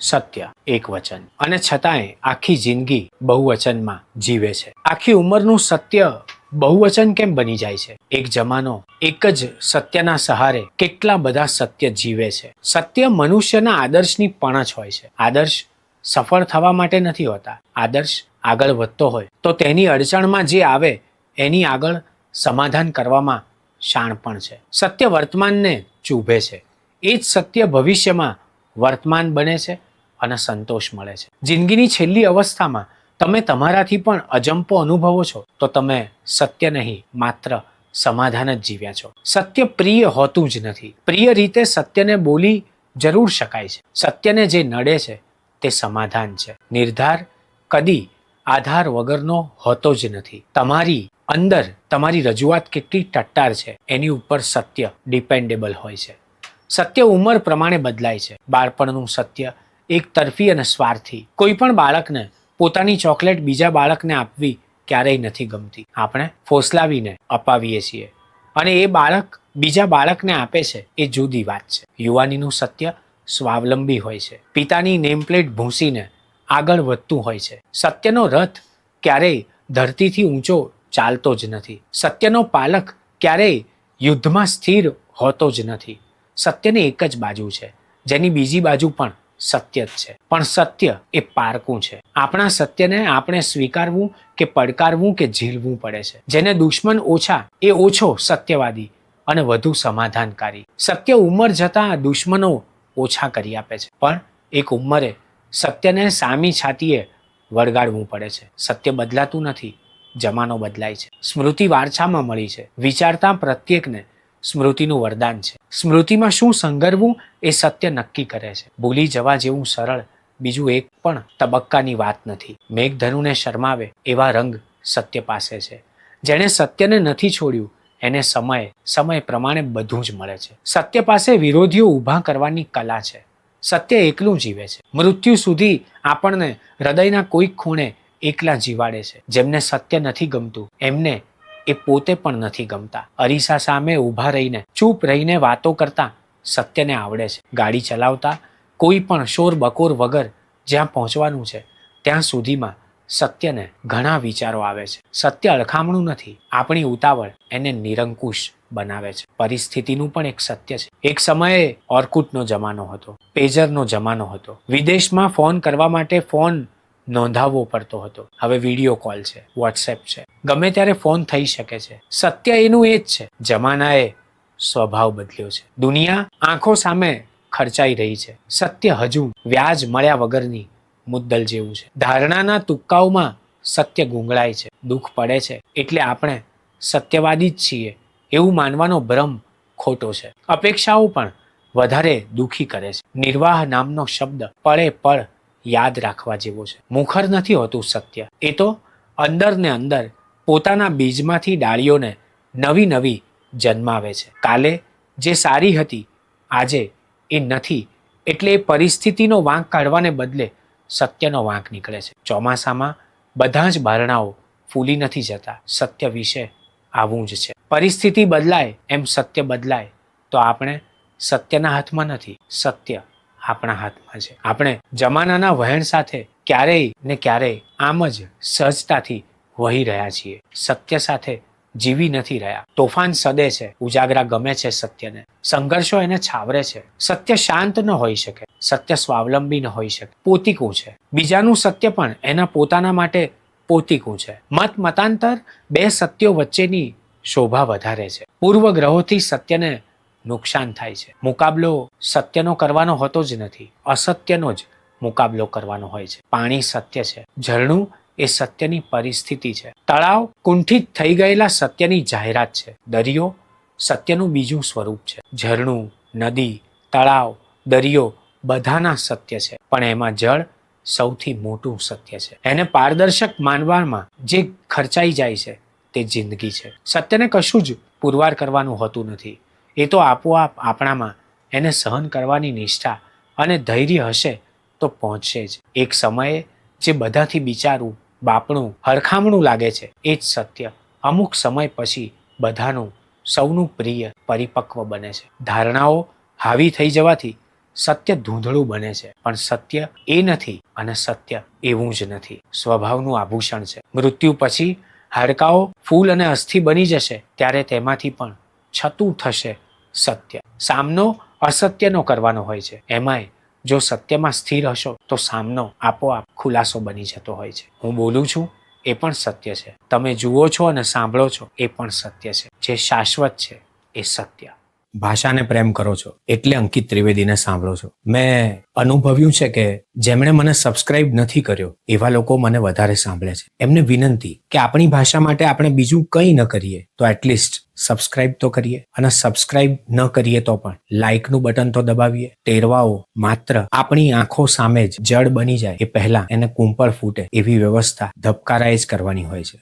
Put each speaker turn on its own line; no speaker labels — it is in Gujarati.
સત્ય એક વચન, અને છતાંય આખી જિંદગી બહુવચનમાં જીવે છે. આખી ઉંમરનું સત્ય બહુવચન કેમ બની જાય છે? એક જમાનો એક જ સત્યના સહારે કેટલા બધા સત્ય જીવે છે. સત્ય મનુષ્યના આદર્શની પણછ હોય છે. આદર્શ સફળ થવા માટે નથી હોતા. આદર્શ આગળ વધતો હોય તો તેની અડચણમાં જે આવે એની આગળ સમાધાન કરવામાં શાણપણ છે. સત્ય વર્તમાનને ચૂભે છે, એ જ સત્ય ભવિષ્યમાં વર્તમાન બને છે અને સંતોષ મળે છે. જિંદગીની છેલ્લી અવસ્થામાં તમે તમારાથી પણ અજંપો અનુભવો છો તો તમે સત્ય નહીં, માત્ર સમાધાન જ જીવ્યા છો. સત્ય પ્રિય હોતું જ નથી. પ્રિય રીતે સત્યને બોલી જરૂર શકાય છે. સત્યને જે નડે છે તે સમાધાન છે. નિર્ધાર કદી આધાર વગરનો હોતો જ નથી. તમારી અંદર તમારી રજૂઆત કેટલી ટટ્ટાર છે એની ઉપર સત્ય ડિપેન્ડેબલ હોય છે. સત્ય ઉંમર પ્રમાણે બદલાય છે. બાળપણનું સત્ય એક તરફી અને સ્વાર્થી. કોઈ પણ બાળકને પોતાની ચોકલેટ બીજા બાળકને આપવી ક્યારેય નથી ગમતી. આપણે ફોસલાવીને અપાવીએ છીએ અને એ બાળક બીજા બાળકને આપે છે એ જુદી વાત છે. યુવાનીનું સત્ય સ્વાવલંબી હોય છે. પિતાની નેમપ્લેટ ભૂંસીને આગળ વધતું હોય છે. સત્યનો રથ ક્યારેય ધરતીથી ઊંચો ચાલતો જ નથી. સત્યનો પાલક ક્યારેય યુદ્ધમાં સ્થિર હોતો જ નથી. સત્યની એક જ બાજુ છે, જેની બીજી બાજુ પણ સત્ય જ છે. પણ સત્ય એ પારકું છે. આપણા સત્યને આપણે સ્વીકારવું કે પડકારવું કે ઝીલવું પડે છે. જેને દુશ્મન ઓછા એ ઓછો સત્યવાદી અને વધુ સમાધાનકારી. સત્ય ઉંમર જતાં દુશ્મનો ઓછા કરી આપે છે, પણ એક ઉંમરે સત્યને સામી છાતીએ વળગાડવું પડે છે. સત્ય બદલાતું નથી, જમાનો બદલાય છે. સ્મૃતિ વારસામાં મળી છે. વિચારતા પ્રત્યેકને સ્મૃતિનું વરદાન છે. સ્મૃતિમાં શું સંઘરવું એ સત્ય નક્કી કરે છે. ભૂલી જવા જેવું સરળ બીજું એક પણ તબક્કાની વાત નથી. મેઘધનુને શરમાવે એવા રંગ સત્ય પાસે છે. જેણે સત્યને નથી છોડ્યું એને સમય પ્રમાણે બધું જ મળે છે. સત્ય પાસે વિરોધીઓ ઊભા કરવાની કલા છે. સત્ય એકલું જીવે છે. મૃત્યુ સુધી આપણને હૃદયના કોઈક ખૂણે એકલા જીવાડે છે. જેમને સત્ય નથી ગમતું એમને એ પોતે પણ નથી ગમતા. અરીસા સામે ઊભા રહીને ચૂપ રહીને વાતો કરતા સત્યને આવડે છે. ગાડી ચલાવતા કોઈ પણ શોર બકોર વગર જ્યાં પહોંચવાનું છે ત્યાં સુધીમાં સત્યને ઘણા વિચારો આવે છે. સત્ય અળખામણું નથી. આપણી ઉતાવળ એને નિરંકુશ બનાવે છે. પરિસ્થિતિનું પણ એક સત્ય છે. એક સમયે ઓર્કુટનો જમાનો હતો, પેજરનો જમાનો હતો. વિદેશમાં ફોન કરવા માટે ફોન નોંધાવવો પડતો હતો. હવે વિડીયો કોલ છે, વોટ્સએપ છે, ગમે ત્યારે ફોન થઈ શકે છે. સત્ય એનું એ જ છે. જમાનાએ સ્વભાવ બદલ્યો છે. દુનિયા આંખો સામે ખર્ચાઈ રહી છે. સત્ય હજુ વ્યાજ મળ્યા વગરની મુદ્દલ જેવું છે. ધારણાના તુક્કાઓમાં સત્ય ગુંગળાય છે. દુઃખ પડે છે એટલે આપણે સત્યવાદી જ છીએ એવું માનવાનો ભ્રમ ખોટો છે. અપેક્ષાઓ પણ વધારે દુઃખી કરે છે. નિર્વાહ નામનો શબ્દ પળે પળ યાદ રાખવા જેવો છે. મુખર નથી હોતું સત્ય. એ તો અંદર ને અંદર પોતાના બીજમાંથી ડાળીઓને નવી નવી જન્માવે છે. કાલે જે સારી હતી આજે એ નથી એટલે એ પરિસ્થિતિનો વાંક કાઢવાને બદલે સત્યનો વાંક નીકળે છે. ચોમાસામાં બધા જ બારણાઓ ફૂલી નથી જતા. સત્ય વિશે આવું જ છે. પરિસ્થિતિ બદલાય એમ સત્ય બદલાય તો આપણે સત્યના હાથમાં નથી, સત્ય આપણા હાથમાં છે. આપણે જમાનાના વહેણ સાથે ક્યારેય ને ક્યારેય આમ જ સહજતાથી વહી રહ્યા છીએ. સત્ય સાથે જીવી નથી રહ્યા. તોફાન સદે છે, ઉજાગરા ગમે છે સત્યને. સંઘર્ષો એને છાવરે છે. સત્ય શાંત ન હોઈ શકે. સત્ય સ્વાવલંબી ન હોઈ શકે. પોતીકું છે. બીજાનું સત્ય પણ એના પોતાના માટે પોતીકું છે. મતાંતર બે સત્યો વચ્ચેની શોભા વધારે છે. પૂર્વગ્રહોથી સત્યને નુકસાન થાય છે. મુકાબલો સત્યનો કરવાનો હોતો જ નથી, અસત્યનો જ મુકાબલો કરવાનો હોય છે. પાણી સત્ય છે. ઝરણું એ સત્યની પરિસ્થિતિ છે. તળાવ કુંઠિત થઈ ગયેલા સત્યની જાહેરાત છે. દરિયો સત્યનું બીજું સ્વરૂપ છે. ઝરણું, નદી, તળાવ, દરિયો બધાના સત્ય છે, પણ એમાં જળ સૌથી મોટું સત્ય છે. એને પારદર્શક માનવામાં જે ખર્ચાઈ જાય છે તે જિંદગી છે. સત્યને કશું જ પુરવાર કરવાનું હોતું નથી. એ તો આપોઆપ આપણામાં એને સહન કરવાની નિષ્ઠા અને ધૈર્ય હશે તો પહોંચશે જ. એક સમયે જે બધાથી બિચારું, બાપણું, હરખામણું લાગે છે એ જ સત્ય અમુક સમય પછી બધાનું, સૌનું પ્રિય, પરિપક્વ બને છે. ધારણાઓ હાવી થઈ જવાથી સત્ય ધૂંધળું બને છે, પણ સત્ય એ નથી અને સત્ય એવું જ નથી. સ્વભાવનું આભૂષણ છે. મૃત્યુ પછી હાડકાઓ ફૂલ અને અસ્થિ બની જશે ત્યારે તેમાંથી પણ છતું થશે સત્ય. સામનો અસત્યનો કરવાનો હોય છે. એમાંય જો સત્યમાં સ્થિર હશો તો સામનો આપોઆપ ખુલાસો બની જતો હોય છે. હું બોલું છું એ પણ સત્ય છે. તમે જુઓ છો અને સાંભળો છો એ પણ સત્ય છે. જે શાશ્વત છે એ સત્ય. ભાષાને પ્રેમ કરો છો એટલે અંકિત ત્રિવેદીને સાંભળો છો. મેં અનુભવ્યું છે કે જેમણે મને સબસ્ક્રાઇબ નથી કર્યો એવા લોકો મને વધારે સાંભળે છે. એમને વિનંતી કે આપણી ભાષા માટે આપણે બીજું કંઈ ન કરીએ તો એટલીસ્ટ સબસ્ક્રાઇબ તો કરીએ, અને સબસ્ક્રાઇબ ન કરીએ તો પણ લાઇકનું બટન તો દબાવીએ. ટેરવાઓ માત્ર આપણી આંખો સામે જ જડ બની જાય એ પહેલા એને કુંપળ ફૂટે એવી વ્યવસ્થા ધબકારાએ જ કરવાની હોય છે.